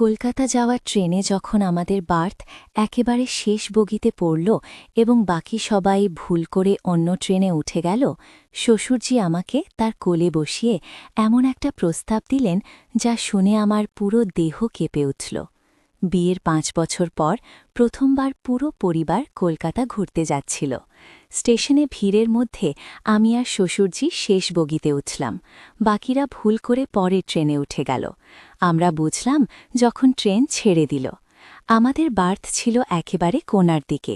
কলকাতা যাওয়ার ট্রেনে যখন আমাদের বার্থ একেবারে শেষ বগিতে পড়ল এবং বাকি সবাই ভুল করে অন্য ট্রেনে উঠে গেল, শ্বশুরজি আমাকে তার কোলে বসিয়ে এমন একটা প্রস্তাব দিলেন যা শুনে আমার পুরো দেহ কেঁপে উঠল। বিয়ের ৫ বছর পর প্রথমবার পুরো পরিবার কলকাতা ঘুরতে যাচ্ছিল। স্টেশনে ভিড়ের মধ্যে আমি আর শ্বশুরজি শেষ বগিতে উঠলাম, বাকিরা ভুল করে পরের ট্রেনে উঠে গেল। আমরা বুঝলাম যখন ট্রেন ছেড়ে দিল। আমাদের বার্থ ছিল একেবারে কোণার দিকে।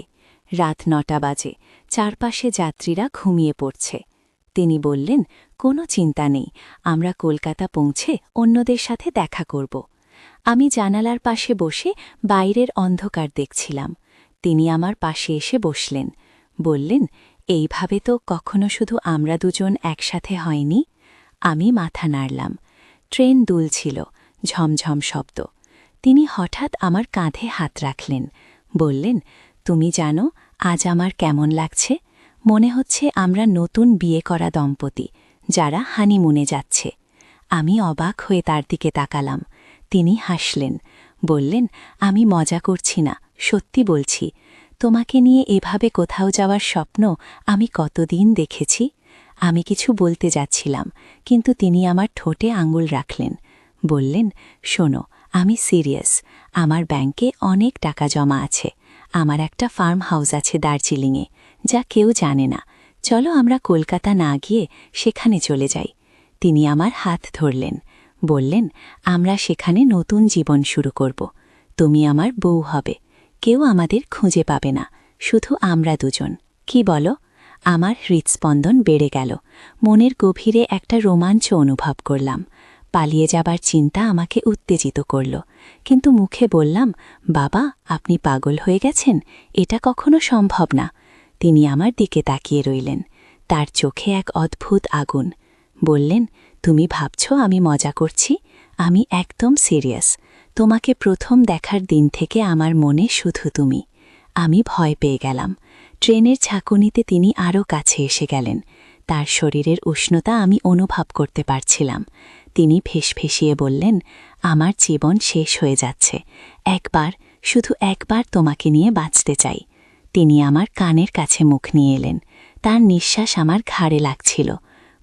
রাত ৯টা বাজে, চারপাশে যাত্রীরা ঘুমিয়ে পড়ছে। তিনি বললেন, কোনো চিন্তা নেই, আমরা কলকাতা পৌঁছে অন্যদের সাথে দেখা করব। আমি জানালার পাশে বসে বাইরের অন্ধকার দেখছিলাম। তিনি আমার পাশে এসে বসলেন, বললেন, এইভাবে তো কখনো শুধু আমরা দুজন একসাথে হয়নি। আমি মাথা নাড়লাম। ট্রেন দুলছিল, ঝমঝম শব্দ। তিনি হঠাৎ আমার কাঁধে হাত রাখলেন, বললেন, তুমি জানো আজ আমার কেমন লাগছে? মনে হচ্ছে আমরা নতুন বিয়ে করা দম্পতি যারা হানিমুনে যাচ্ছে। আমি অবাক হয়ে তার দিকে তাকালাম। তিনি হাসলেন, বললেন, আমি মজা করছি না, সত্যি বলছি। তোমাকে নিয়ে এভাবে কোথাও যাওয়ার স্বপ্ন আমি কতদিন দেখেছি। আমি কিছু বলতে যাচ্ছিলাম, কিন্তু তিনি আমার ঠোঁটে আঙুল রাখলেন, বললেন, শোনো, আমি সিরিয়াস। আমার ব্যাংকে অনেক টাকা জমা আছে। আমার একটা ফার্ম হাউস আছে দার্জিলিংয়ে, যা কেউ জানে না। চলো আমরা কলকাতা না গিয়ে সেখানে চলে যাই। তিনি আমার হাত ধরলেন, বললেন, আমরা সেখানে নতুন জীবন শুরু করব। তুমি আমার বউ হবে। কেউ আমাদের খুঁজে পাবে না, শুধু আমরা দুজন। কি বলো? আমার হৃৎস্পন্দন বেড়ে গেল। মনের গভীরে একটা রোমাঞ্চ অনুভব করলাম। পালিয়ে যাবার চিন্তা আমাকে উত্তেজিত করল, কিন্তু মুখে বললাম, বাবা, আপনি পাগল হয়ে গেছেন, এটা কখনো সম্ভব না। তিনি আমার দিকে তাকিয়ে রইলেন, তার চোখে এক অদ্ভুত আগুন। বললেন, তুমি ভাবছ আমি মজা করছি? আমি একদম সিরিয়াস। তোমাকে প্রথম দেখার দিন থেকে আমার মনে শুধু তুমি। আমি ভয় পেয়ে গেলাম। ট্রেনের ঝাঁকুনিতে তিনি আরও কাছে এসে গেলেন। তার শরীরের উষ্ণতা আমি অনুভব করতে পারছিলাম। তিনি ফিসফিসিয়ে বললেন, আমার জীবন শেষ হয়ে যাচ্ছে। একবার, শুধু একবার তোমাকে নিয়ে বাঁচতে চাই। তিনি আমার কানের কাছে মুখ নিয়ে এলেন। তার নিঃশ্বাস আমার ঘাড়ে লাগছিল।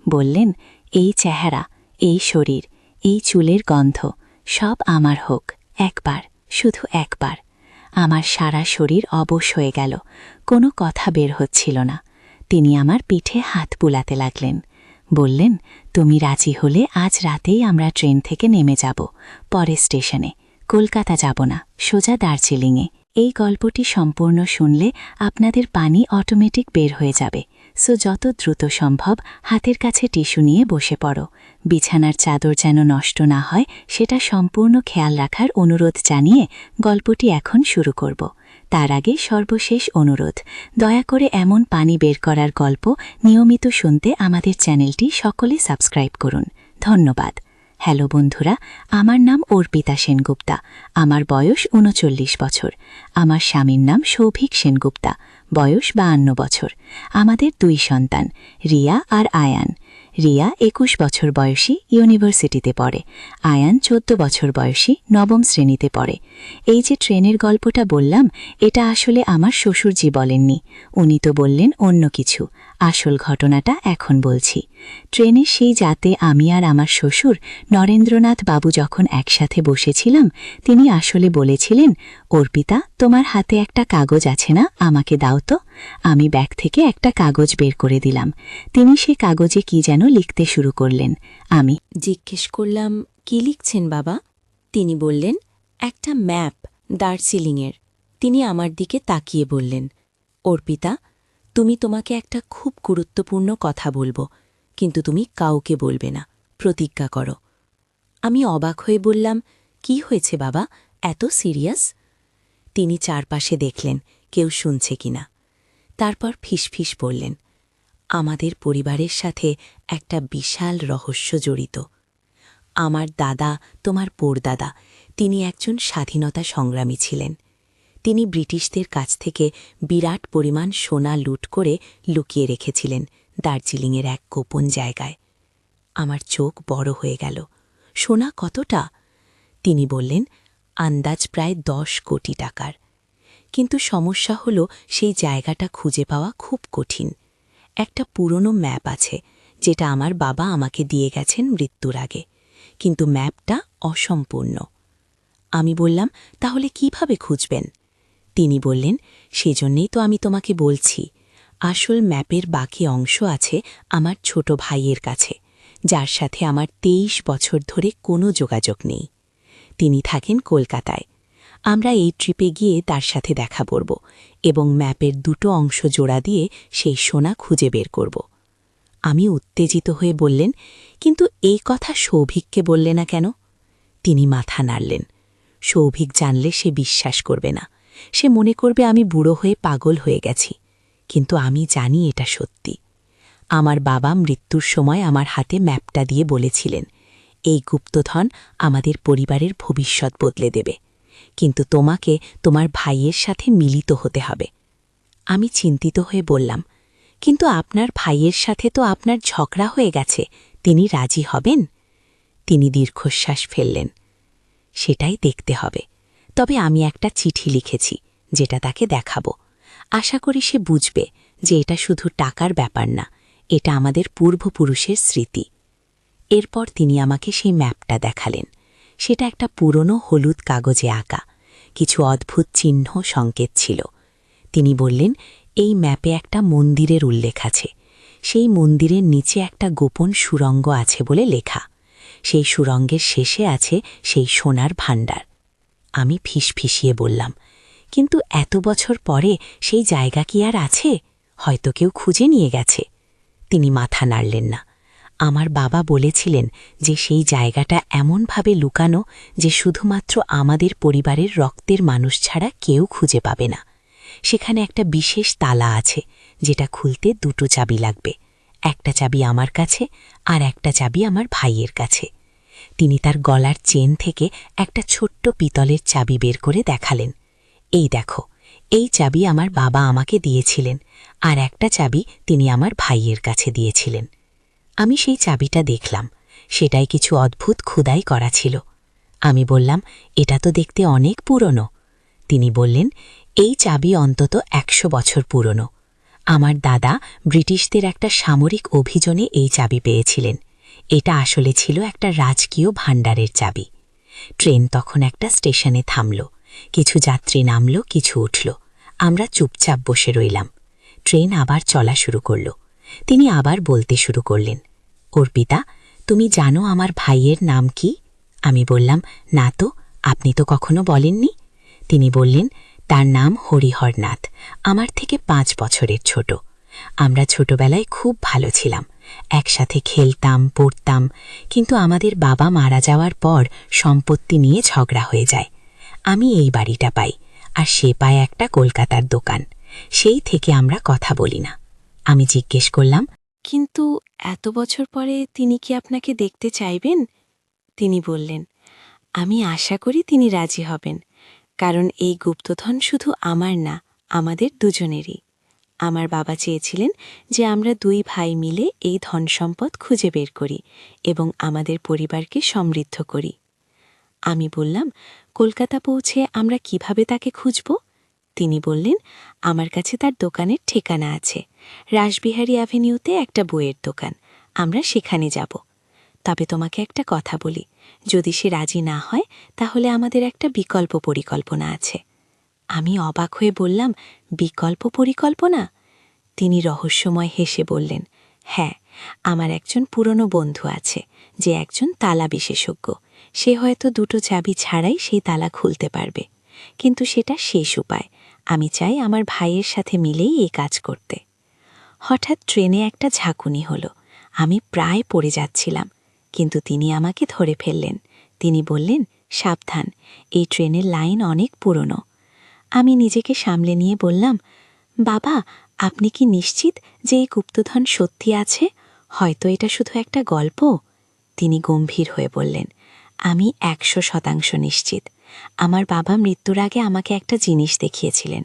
বললেন, এই চেহারা, এই শরীর, এই চুলের গন্ধ, সব আমার হোক, একবার, শুধু একবার। আমার সারা শরীর অবশ হয়ে গেল, কোনো কথা বের হচ্ছিল না। তিনি আমার পিঠে হাত বুলাতে লাগলেন, বললেন, তুমি রাজি হলে আজ রাতেই আমরা ট্রেন থেকে নেমে যাব, পরে স্টেশনে। কলকাতা যাব না, সোজা দার্জিলিংয়ে। এই গল্পটি সম্পূর্ণ শুনলে আপনাদের পানি অটোমেটিক বের হয়ে যাবে। সো যত দ্রুত সম্ভব হাতের কাছে টিস্যু নিয়ে বসে পড়ো। বিছানার চাদর যেন নষ্ট না হয় সেটা সম্পূর্ণ খেয়াল রাখার অনুরোধ জানিয়ে গল্পটি এখন শুরু করব। তার আগে সর্বশেষ অনুরোধ, দয়া করে এমন পানি বের করার গল্প নিয়মিত শুনতে আমাদের চ্যানেলটি সকলে সাবস্ক্রাইব করুন। ধন্যবাদ। হ্যালো বন্ধুরা, আমার নাম অর্পিতা সেনগুপ্তা। আমার বয়স ৩৯ বছর। আমার স্বামীর নাম সৌভিক সেনগুপ্তা, বয়স ৫২ বছর। আমাদের ২ সন্তান, রিয়া আর আয়ান। রিয়া ২১ বছর বয়সী, ইউনিভার্সিটিতে পড়ে। আয়ান ১৪ বছর বয়সী, নবম শ্রেণীতে পড়ে। এই যে ট্রেনের গল্পটা বললাম, এটা আসলে আমার শ্বশুরজি বলেননি। উনি তো বললেন অন্য কিছু। আসল ঘটনাটা এখন বলছি। ট্রেনে সেই যাতে আমি আর আমার শ্বশুর নরেন্দ্রনাথ বাবু যখন একসাথে বসেছিলাম, তিনি আসলে বলেছিলেন, অর্পিতা, তোমার হাতে একটা কাগজ আছে না, আমাকে দাও তো। আমি ব্যাগ থেকে একটা কাগজ বের করে দিলাম। তিনি সে কাগজে কি যেন লিখতে শুরু করলেন। আমি জিজ্ঞেস করলাম, কি লিখছেন বাবা? তিনি বললেন, একটা ম্যাপ দার্জিলিংয়ের। তিনি আমার দিকে তাকিয়ে বললেন, অর্পিতা, তুমি তোমাকে একটা খুব গুরুত্বপূর্ণ কথা বলবো, কিন্তু তুমি কাউকে বলবে না, প্রতিজ্ঞা করো। আমি অবাক হয়ে বললাম, কি হয়েছে বাবা, এত সিরিয়াস? তিনি চারপাশে দেখলেন কেউ শুনছে কিনা। তারপর ফিসফিস বললেন, আমাদের পরিবারের সাথে একটা বিশাল রহস্য জড়িত। আমার দাদা, তোমার পরদাদা, তিনি একজন স্বাধীনতা সংগ্রামী ছিলেন। তিনি ব্রিটিশদের কাছ থেকে বিরাট পরিমাণ সোনা লুট করে লুকিয়ে রেখেছিলেন দার্জিলিংয়ের এক গোপন জায়গায়। আমার চোখ বড় হয়ে গেল। সোনা কতটা? তিনি বললেন, আন্দাজ প্রায় 10 কোটি টাকার। কিন্তু সমস্যা হলো সেই জায়গাটা খুঁজে পাওয়া খুব কঠিন। একটা পুরনো ম্যাপ আছে যেটা আমার বাবা আমাকে দিয়ে গেছেন মৃত্যুর আগে, কিন্তু ম্যাপটা অসম্পূর্ণ। আমি বললাম, তাহলে কিভাবে খুঁজবেন? তিনি বললেন, সেজন্যই তো আমি তোমাকে বলছি, আসল ম্যাপের বাকি অংশ আছে আমার ছোট ভাইয়ের কাছে, যার সাথে আমার 23 বছর ধরে কোনো যোগাযোগ নেই। তিনি থাকেন কলকাতায়। আমরা এই ট্রিপে গিয়ে তার সাথে দেখা করব এবং ম্যাপের দুটো অংশ জোড়া দিয়ে সেই সোনা খুঁজে বের করব। আমি উত্তেজিত হয়ে বললেন, কিন্তু এই কথা সৌভিককে বললে না কেন? তিনি মাথা নাড়লেন। সৌভিক জানলে সে বিশ্বাস করবে না, সে মনে করবে আমি বুড়ো হয়ে পাগল হয়ে গেছি। কিন্তু আমি জানি এটা সত্যি। আমার বাবা মৃত্যুর সময় আমার হাতে ম্যাপটা দিয়ে বলেছিলেন, এই গুপ্তধন আমাদের পরিবারের ভবিষ্যৎ বদলে দেবে, কিন্তু তোমাকে তোমার ভাইয়ের সাথে মিলিত হতে হবে। আমি চিন্তিত হয়ে বললাম, কিন্তু আপনার ভাইয়ের সাথে তো আপনার ঝগড়া হয়ে গেছে, তিনি রাজি হবেন? তিনি দীর্ঘশ্বাস ফেললেন। সেটাই দেখতে হবে। তবে আমি একটা চিঠি লিখেছি, যেটা তাকে দেখাবো। আশা করি সে বুঝবে যে এটা শুধু টাকার ব্যাপার না, এটা আমাদের পূর্বপুরুষের স্মৃতি। এরপর তিনি আমাকে সেই ম্যাপটা দেখালেন। সেটা একটা পুরনো হলুদ কাগজে আঁকা, কিছু অদ্ভুত চিহ্ন সংকেত ছিল। তিনি বললেন, এই ম্যাপে একটা মন্দিরের উল্লেখ আছে। সেই মন্দিরের নিচে একটা গোপন সুড়ঙ্গ আছে বলে লেখা। সেই সুড়ঙ্গের শেষে আছে সেই সোনার ভাণ্ডার। আমি ফিসফিসিয়ে বললাম, কিন্তু এত বছর পরে সেই জায়গা কি আর আছে? হয়তো কেউ খুঁজে নিয়ে গেছে। তিনি মাথা নাড়লেন না। আমার বাবা বলেছিলেন যে সেই জায়গাটা এমনভাবে লুকানো যে শুধুমাত্র আমাদের পরিবারের রক্তের মানুষ ছাড়া কেউ খুঁজে পাবে না। সেখানে একটা বিশেষ তালা আছে, যেটা খুলতে দুটো চাবি লাগবে। একটা চাবি আমার কাছে আর একটা চাবি আমার ভাইয়ের কাছে। তিনি তার গলার চেন থেকে একটা ছোট্ট পিতলের চাবি বের করে দেখালেন। এই দেখো, এই চাবি আমার বাবা আমাকে দিয়েছিলেন, আর একটা চাবি তিনি আমার ভাইয়ের কাছে দিয়েছিলেন। আমি সেই চাবিটা দেখলাম, সেটাই কিছু অদ্ভুত খোদাই করা ছিল। আমি বললাম, এটা তো দেখতে অনেক পুরনো। তিনি বললেন, এই চাবি অন্তত 100 বছর পুরনো। আমার দাদা ব্রিটিশদের একটা সামরিক অভিযানে এই চাবি পেয়েছিলেন। এটা আসলে ছিল একটা রাজকীয় ভাণ্ডারের চাবি। ট্রেন তখন একটা স্টেশনে থামল। কিছু যাত্রী নামল, কিছু উঠল। আমরা চুপচাপ বসে রইলাম। ট্রেন আবার চলা শুরু করল। তিনি আবার বলতে শুরু করলেন, অর্পিতা, তুমি জানো আমার ভাইয়ের নাম কি? আমি বললাম, না তো, আপনি তো কখনো বলেননি। তিনি বললেন, তার নাম হরিহরনাথ, আমার থেকে 5 বছরের ছোট। আমরা ছোটবেলায় খুব ভালো ছিলাম, একসাথে খেলতাম, পড়তাম। কিন্তু আমাদের বাবা মারা যাওয়ার পর সম্পত্তি নিয়ে ঝগড়া হয়ে যায়। আমি এই বাড়িটা পাই, আর সে পায় একটা কলকাতার দোকান। সেই থেকে আমরা কথা বলি না। আমি জিজ্ঞেস করলাম, কিন্তু এত বছর পরে তিনি কি আপনাকে দেখতে চাইবেন? তিনি বললেন, আমি আশা করি তিনি রাজি হবেন, কারণ এই গুপ্তধন শুধু আমার না, আমাদের দুজনেরই। আমার বাবা চেয়েছিলেন যে আমরা 2 ভাই মিলে এই ধন সম্পদ খুঁজে বের করি এবং আমাদের পরিবারকে সমৃদ্ধ করি। আমি বললাম, কলকাতা পৌঁছে আমরা কিভাবে তাকে খুঁজব? তিনি বললেন, আমার কাছে তার দোকানের ঠিকানা আছে। রাসবিহারী অ্যাভিনিউতে একটা বইয়ের দোকান, আমরা সেখানে যাব। তবে তোমাকে একটা কথা বলি, যদি সে রাজি না হয় তাহলে আমাদের একটা বিকল্প পরিকল্পনা আছে। আমি অবাক হয়ে বললাম, বিকল্প পরিকল্পনা? তিনি রহস্যময় হেসে বললেন, হ্যাঁ, আমার একজন পুরনো বন্ধু আছে, যে একজন তালা বিশেষজ্ঞ। সে হয়তো 2টো চাবি ছাড়াই সেই তালা খুলতে পারবে। কিন্তু সেটা শেষ উপায়। আমি চাই আমার ভাইয়ের সাথে মিলেই এই কাজ করতে। হঠাৎ ট্রেনে একটা ঝাঁকুনি হলো। আমি প্রায় পড়ে যাচ্ছিলাম, কিন্তু তিনি আমাকে ধরে ফেললেন। তিনি বললেন, সাবধান, এই ট্রেনের লাইন অনেক পুরনো। আমি নিজেকে সামলে নিয়ে বললাম, বাবা, আপনি কি নিশ্চিত যে এই গুপ্তধন সত্যি আছে? হয়তো এটা শুধু একটা গল্প। তিনি গম্ভীর হয়ে বললেন, আমি 100% নিশ্চিত। আমার বাবা মৃত্যুর আগে আমাকে একটা জিনিস দেখিয়েছিলেন,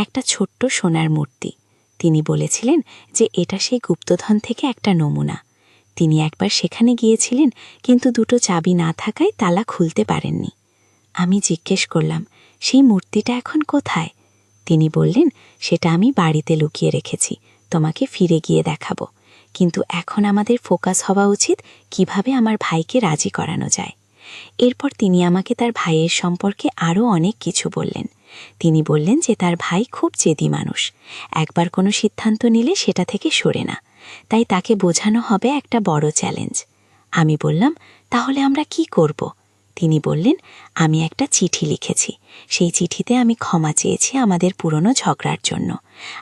একটা ছোট্ট সোনার মূর্তি। তিনি বলেছিলেন যে এটা সেই গুপ্তধন থেকে একটা নমুনা। তিনি একবার সেখানে গিয়েছিলেন, কিন্তু 2টো চাবি না থাকায় তালা খুলতে পারেননি। আমি জিজ্ঞেস করলাম, সেই মূর্তিটা এখন কোথায়? তিনি বললেন, সেটা আমি বাড়িতে লুকিয়ে রেখেছি, তোমাকে ফিরে গিয়ে দেখাবো। কিন্তু এখন আমাদের ফোকাস হওয়া উচিত কিভাবে আমার ভাইকে রাজি করানো যায়। এরপর তিনি আমাকে তার ভাইয়ের সম্পর্কে আরও অনেক কিছু বললেন। তিনি বললেন যে তার ভাই খুব জেদি মানুষ, একবার কোনো সিদ্ধান্ত নিলে সেটা থেকে সরে না, তাই তাকে বোঝানো হবে একটা বড় চ্যালেঞ্জ। আমি বললাম, তাহলে আমরা কি করব? তিনি বললেন, আমি একটা চিঠি লিখেছি, সেই চিঠিতে আমি ক্ষমা চেয়েছি আমাদের পুরনো ঝগড়ার জন্য।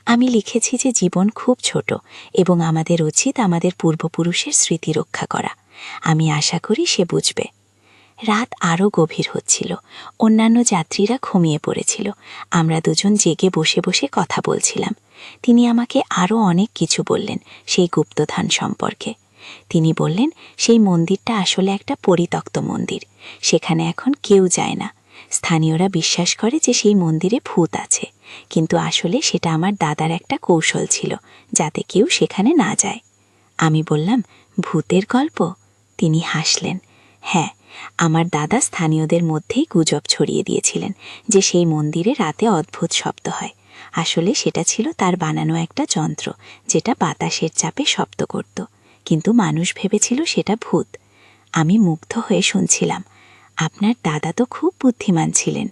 আমি লিখেছি যে জীবন খুব ছোট এবং আমাদের উচিত আমাদের পূর্বপুরুষের স্মৃতি রক্ষা করা। আমি আশা করি সে বুঝবে। রাত আরও গভীর হচ্ছিল, অন্যান্য যাত্রীরা ঘুমিয়ে পড়েছিল। আমরা দুজন জেগে বসে বসে কথা বলছিলাম। তিনি আমাকে আরও অনেক কিছু বললেন সেই গুপ্তধান সম্পর্কে। তিনি বললেন, সেই মন্দিরটা আসলে একটা পরিত্যক্ত মন্দির, সেখানে এখন কেউ যায় না। স্থানীয়রা বিশ্বাস করে যে সেই মন্দিরে ভূত আছে, কিন্তু আসলে সেটা আমার দাদার একটা কৌশল ছিল যাতে কেউ সেখানে না যায়। আমি বললাম, ভূতের গল্প? তিনি হাসলেন। হ্যাঁ, আমার দাদা স্থানীয়দের মধ্যেই গুজব ছড়িয়ে দিয়েছিলেন যে সেই মন্দিরে রাতে অদ্ভুত শব্দ হয়। আসলে সেটা ছিল তার বানানো একটা যন্ত্র, যেটা বাতাসের চাপে শব্দ করত, কিন্তু মানুষ ভেবেছিল সেটা ভূত। আমি মুগ্ধ হয়ে শুনছিলাম। আপনার দাদা তো খুব বুদ্ধিমান ছিলেন।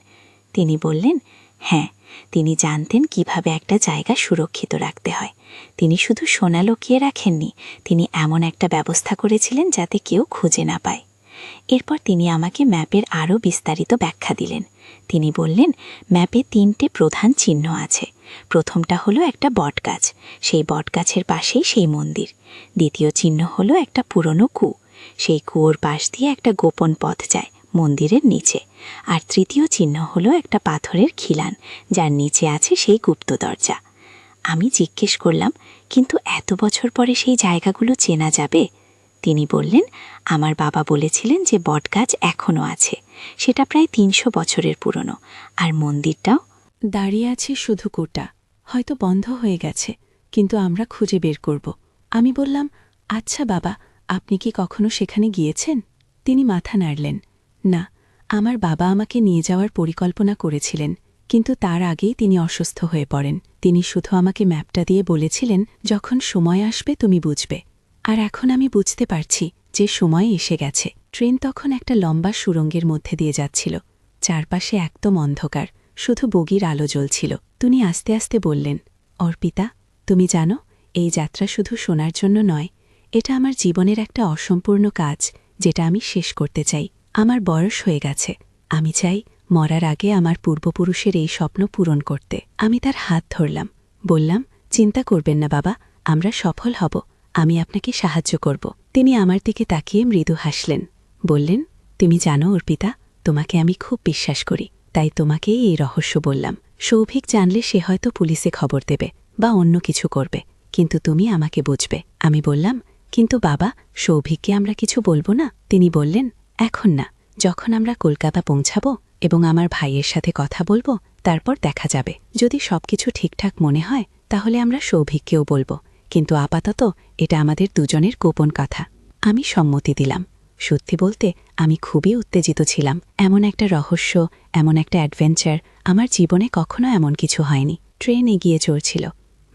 তিনি বললেন, হ্যাঁ, তিনি জানতেন কিভাবে একটা জায়গা সুরক্ষিত রাখতে হয়। তিনি শুধু সোনা লুকিয়ে রাখেননি, তিনি এমন একটা ব্যবস্থা করেছিলেন যাতে কেউ খুঁজে না পায়। এরপর তিনি আমাকে ম্যাপের আরও বিস্তারিত ব্যাখ্যা দিলেন। তিনি বললেন, ম্যাপে 3টে প্রধান চিহ্ন আছে। প্রথমটা হলো একটা বটগাছ, সেই বটগাছের পাশেই সেই মন্দির। দ্বিতীয় চিহ্ন হলো একটা পুরনো কুয়ো, সেই কুয়োর পাশ দিয়ে একটা গোপন পথ যায় মন্দিরের নিচে। আর তৃতীয় চিহ্ন হলো একটা পাথরের খিলান, যার নিচে আছে সেই গুপ্ত দরজা। আমি জিজ্ঞেস করলাম, কিন্তু এত বছর পরে সেই জায়গাগুলো চেনা যাবে? তিনি বললেন, আমার বাবা বলেছিলেন যে বটগাছ এখনও আছে, সেটা প্রায় 300 বছরের পুরনো, আর মন্দিরটাও দাঁড়িয়ে আছে শুধু কোটা, হয়তো বন্ধ হয়ে গেছে, কিন্তু আমরা খুঁজে বের করব। আমি বললাম, আচ্ছা বাবা, আপনি কি কখনো সেখানে গিয়েছেন? তিনি মাথা নাড়লেন। না, আমার বাবা আমাকে নিয়ে যাওয়ার পরিকল্পনা করেছিলেন, কিন্তু তার আগেই তিনি অসুস্থ হয়ে পড়েন। তিনি শুধু আমাকে ম্যাপটা দিয়ে বলেছিলেন, যখন সময় আসবে তুমি বুঝবে। আর এখন আমি বুঝতে পারছি যে সময় এসে গেছে। ট্রেন তখন একটা লম্বা সুড়ঙ্গের মধ্যে দিয়ে যাচ্ছিল, চারপাশে একদম অন্ধকার, শুধু বগির আলো জ্বলছিল। তিনি আস্তে আস্তে বললেন, অর্পিতা, তুমি জানো, এই যাত্রা শুধু শোনার জন্য নয়, এটা আমার জীবনের একটা অসম্পূর্ণ কাজ, যেটা আমি শেষ করতে চাই। আমার বয়স হয়ে গেছে, আমি চাই মরার আগে আমার পূর্বপুরুষের এই স্বপ্ন পূরণ করতে। আমি তার হাত ধরলাম, বললাম, চিন্তা করবেন না বাবা, আমরা সফল হব, আমি আপনাকে সাহায্য করব। তিনি আমার দিকে তাকিয়ে মৃদু হাসলেন, বললেন, তুমি জানো অর্পিতা, তোমাকে আমি খুব বিশ্বাস করি, তাই তোমাকেই এই রহস্য বললাম। সৌভিক জানলে সে হয়তো পুলিশে খবর দেবে বা অন্য কিছু করবে, কিন্তু তুমি আমাকে বুঝবে। আমি বললাম, কিন্তু বাবা, সৌভিককে আমরা কিছু বলবো না? তিনি বললেন, এখন না, যখন আমরা কলকাতা পৌঁছাবো এবং আমার ভাইয়ের সাথে কথা বলবো, তারপর দেখা যাবে। যদি সবকিছু ঠিকঠাক মনে হয় তাহলে আমরা সৌভিককেও বলবো, কিন্তু আপাতত এটা আমাদের দুজনের গোপন কথা। আমি সম্মতি দিলাম। সত্যি বলতে আমি খুবই উত্তেজিত ছিলাম। এমন একটা রহস্য, এমন একটা অ্যাডভেঞ্চার, আমার জীবনে কখনো এমন কিছু হয়নি। ট্রেন এগিয়ে চলছিল,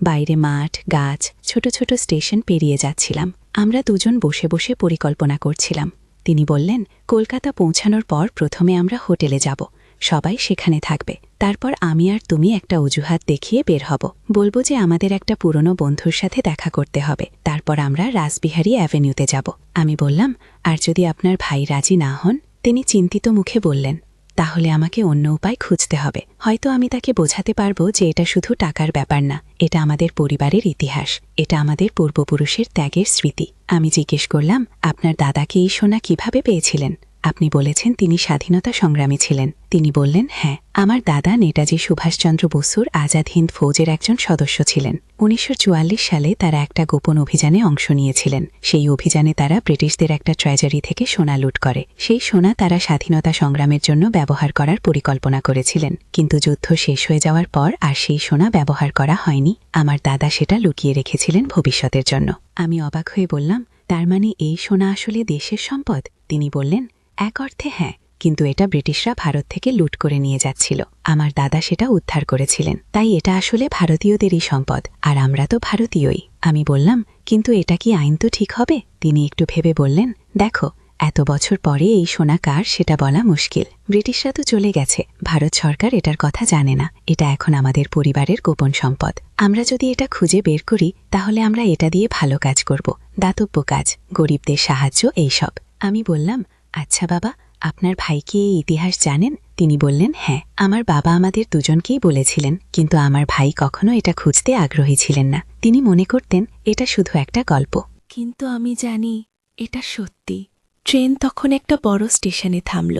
বাইরে মাঠ, গাছ, ছোট ছোট স্টেশন পেরিয়ে যাচ্ছিলাম। আমরা দুজন বসে বসে পরিকল্পনা করছিলাম। তিনি বললেন, কলকাতা পৌঁছানোর পর প্রথমে আমরা হোটেলে যাব, সবাই সেখানে থাকবে। তারপর আমি আর তুমি একটা অজুহাত দেখিয়ে বের হব, বলবো যে আমাদের একটা পুরনো বন্ধুর সাথে দেখা করতে হবে। তারপর আমরা রাসবিহারী অ্যাভিনিউতে যাব। আমি বললাম, আর যদি আপনার ভাই রাজি না হন? তিনি চিন্তিত মুখে বললেন, তাহলে আমাকে অন্য উপায় খুঁজতে হবে। হয়তো আমি তাকে বোঝাতে পারবো যে এটা শুধু টাকার ব্যাপার না, এটা আমাদের পরিবারের ইতিহাস, এটা আমাদের পূর্বপুরুষের ত্যাগের স্মৃতি। আমি জিজ্ঞেস করলাম, আপনার দাদাকে এই সোনা কিভাবে পেয়েছিলেন? আপনি বলেছেন তিনি স্বাধীনতা সংগ্রামী ছিলেন। তিনি বললেন, হ্যাঁ, আমার দাদা নেতাজি সুভাষচন্দ্র বসুর আজাদ হিন্দ ফৌজের একজন সদস্য ছিলেন। 1944 সালে তারা একটা গোপন অভিযানে অংশ নিয়েছিলেন। সেই অভিযানে তারা ব্রিটিশদের একটা ট্রেজারি থেকে সোনা লুট করে। সেই সোনা তারা স্বাধীনতা সংগ্রামের জন্য ব্যবহার করার পরিকল্পনা করেছিলেন, কিন্তু যুদ্ধ শেষ হয়ে যাওয়ার পর আর সেই সোনা ব্যবহার করা হয়নি। আমার দাদা সেটা লুকিয়ে রেখেছিলেন ভবিষ্যতের জন্য। আমি অবাক হয়ে বললাম, তার মানে এই সোনা আসলে দেশের সম্পদ? তিনি বললেন, এক অর্থে হ্যাঁ, কিন্তু এটা ব্রিটিশরা ভারত থেকে লুট করে নিয়ে যাচ্ছিল। আমার দাদা সেটা উদ্ধার করেছিলেন, তাই এটা আসলে ভারতীয়দেরই সম্পদ, আর আমরা তো ভারতীয়ই। আমি বললাম, কিন্তু এটা কি আইন তো ঠিক হবে? তিনি একটু ভেবে বললেন, দেখো, এত বছর পরে এই সোনা কার সেটা বলা মুশকিল। ব্রিটিশরা তো চলে গেছে, ভারত সরকার এটার কথা জানে না। এটা এখন আমাদের পরিবারের গোপন সম্পদ। আমরা যদি এটা খুঁজে বের করি তাহলে আমরা এটা দিয়ে ভালো কাজ করব, দাতব্য কাজ, গরিবদের সাহায্য, এইসব। আমি বললাম, আচ্ছা বাবা, আপনার ভাই কি এই ইতিহাস জানেন? তিনি বললেন, হ্যাঁ, আমার বাবা আমাদের দুজনকেই বলেছিলেন, কিন্তু আমার ভাই কখনো এটা খুঁজতে আগ্রহী ছিলেন না। তিনি মনে করতেন এটা শুধু একটা গল্প। কিন্তু আমি জানি এটা সত্যি। ট্রেন তখন একটা বড় স্টেশনে থামল।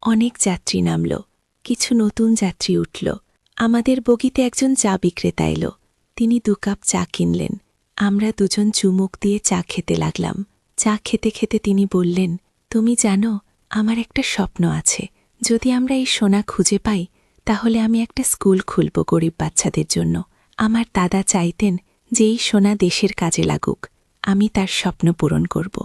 অনেক যাত্রী নামল, কিছু নতুন যাত্রী উঠল। আমাদের বগিতে একজন চা বিক্রেতা এলো। তিনি 2 কাপ চা কিনলেন। আমরা দুজন চুমুক দিয়ে চা খেতে লাগলাম। চা খেতে খেতে তিনি বললেন, তুমি জানো, আমার একটা স্বপ্ন আছে। যদি আমরা এই সোনা খুঁজে পাই তাহলে আমি একটা স্কুল খুলব গরিব বাচ্চাদের জন্য। আমার দাদা চাইতেন যে এই সোনা দেশের কাজে লাগুক। আমি তার স্বপ্ন পূরণ করব।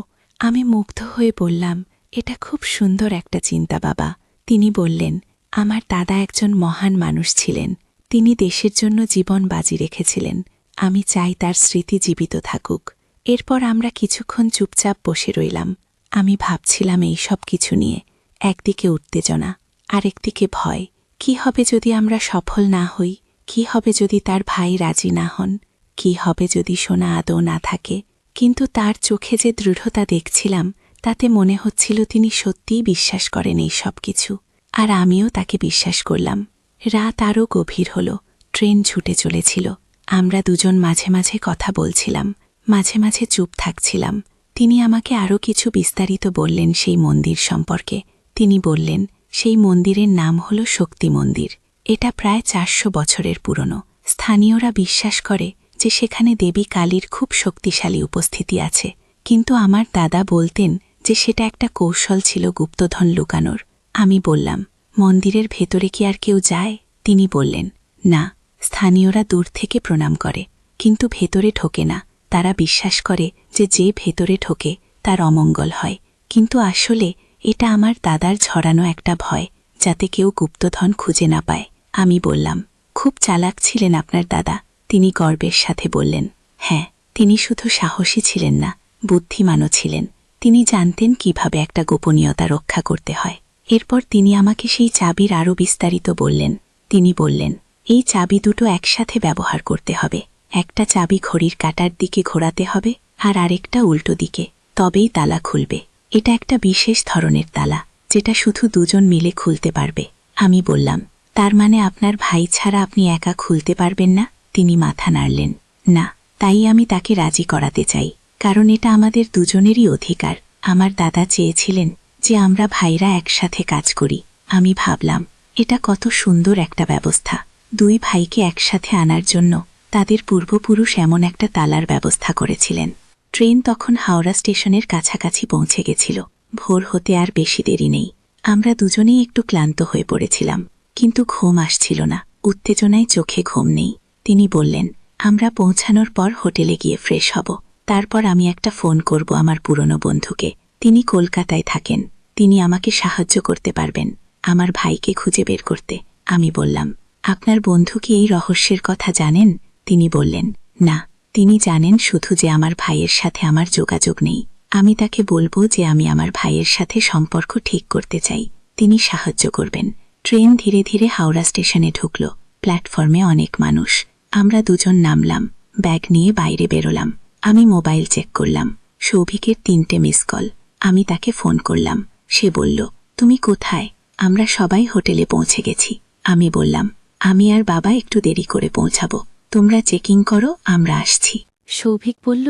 আমি মুগ্ধ হয়ে বললাম, এটা খুব সুন্দর একটা চিন্তা বাবা। তিনি বললেন, আমার দাদা একজন মহান মানুষ ছিলেন। তিনি দেশের জন্য জীবন বাজি রেখেছিলেন। আমি চাই তার স্মৃতি জীবিত থাকুক। এরপর আমরা কিছুক্ষণ চুপচাপ বসে রইলাম। আমি ভাবছিলাম এই সব কিছু নিয়ে। একদিকে উত্তেজনা, আরেকদিকে ভয়। কি হবে যদি আমরা সফল না হই? কি হবে যদি তার ভাই রাজি না হন? কি হবে যদি সোনা আদৌ না থাকে? কিন্তু তার চোখে যে দৃঢ়তা দেখছিলাম তাতে মনে হচ্ছিল তিনি সত্যিই বিশ্বাস করেন এই সব কিছু। আর আমিও তাকে বিশ্বাস করলাম। রাত আরও গভীর হল। ট্রেন ছুটে চলেছিল। আমরা দুজন মাঝে মাঝে কথা বলছিলাম, মাঝে মাঝে চুপ থাকছিলাম। তিনি আমাকে আরও কিছু বিস্তারিত বললেন সেই মন্দির সম্পর্কে। তিনি বললেন, সেই মন্দিরের নাম হল শক্তি মন্দির। এটা প্রায় 400 বছরের পুরনো। স্থানীয়রা বিশ্বাস করে যে সেখানে দেবী কালীর খুব শক্তিশালী উপস্থিতি আছে। কিন্তু আমার দাদা বলতেন যে সেটা একটা কৌশল ছিল গুপ্তধন লুকানোর। আমি বললাম, মন্দিরের ভেতরে কি আর কেউ যায়? তিনি বললেন, না, স্থানীয়রা দূর থেকে প্রণাম করে, কিন্তু ভেতরে ঢোকে না। তারা বিশ্বাস করে যে যে ভেতরে ঢোকে তার অমঙ্গল হয়। কিন্তু আসলে এটা আমার দাদার ছড়ানো একটা ভয়, যাতে কেউ গুপ্তধন খুঁজে না পায়। আমি বললাম, খুব চালাক ছিলেন আপনার দাদা। তিনি গর্বের সাথে বললেন, হ্যাঁ, তিনি শুধু সাহসী ছিলেন না, বুদ্ধিমানও ছিলেন। তিনি জানতেন কিভাবে একটা গোপনীয়তা রক্ষা করতে হয়। এরপর তিনি আমাকে সেই চাবির আরও বিস্তারিত বললেন। তিনি বললেন, এই চাবি দুটো একসাথে ব্যবহার করতে হবে। একটা চাবি ঘড়ির কাঁটার দিকে ঘোরাতে হবে আর আরেকটা উল্টো দিকে, তবেই তালা খুলবে। এটা একটা বিশেষ ধরনের তালা, যেটা শুধু দুজন মিলে খুলতে পারবে। আমি বললাম, তার মানে আপনার ভাই ছাড়া আপনি একা খুলতে পারবেন না? তিনি মাথা নাড়লেন, না। তাই আমি তাকে রাজি করাতে চাই, কারণ এটা আমাদের দুজনেরই অধিকার। আমার দাদা চেয়েছিলেন যে আমরা ভাইরা একসাথে কাজ করি। আমি ভাবলাম, এটা কত সুন্দর একটা ব্যবস্থা। 2 ভাইকে একসাথে আনার জন্য তাদের পূর্বপুরুষ এমন একটা তালার ব্যবস্থা করেছিলেন। ট্রেন তখন হাওড়া স্টেশনের কাছাকাছি পৌঁছে গেছিল। ভোর হতে আর বেশি দেরি নেই। আমরা দুজনেই একটু ক্লান্ত হয়ে পড়েছিলাম, কিন্তু ঘুম আসছিল না। উত্তেজনায় চোখে ঘুম নেই। তিনি বললেন, আমরা পৌঁছানোর পর হোটেলে গিয়ে ফ্রেশ হব। তারপর আমি একটা ফোন করব আমার পুরনো বন্ধুকে। তিনি কলকাতায় থাকেন। তিনি আমাকে সাহায্য করতে পারবেন আমার ভাইকে খুঁজে বের করতে। আমি বললাম, আপনার বন্ধু কি এই রহস্যের কথা জানেন? তিনি বললেন, না, তিনি জানেন শুধু যে আমার ভাইয়ের সাথে আমার যোগাযোগ নেই। আমি তাকে বলবো যে আমি আমার ভাইয়ের সাথে সম্পর্ক ঠিক করতে চাই। তিনি সাহায্য করবেন। ট্রেন ধীরে ধীরে হাওড়া স্টেশনে ঢুকল। প্ল্যাটফর্মে অনেক মানুষ। আমরা দুজন নামলাম, ব্যাগ নিয়ে বাইরে বেরোলাম। আমি মোবাইল চেক করলাম। সৌভিকের 3টে মিস কল। আমি তাকে ফোন করলাম। সে বলল, তুমি কোথায়? আমরা সবাই হোটেলে পৌঁছে গেছি। আমি বললাম, আমি আর বাবা একটু দেরি করে পৌঁছাবো। তোমরা চেকিং করো, আমরা আসছি। সৌভিক বলল,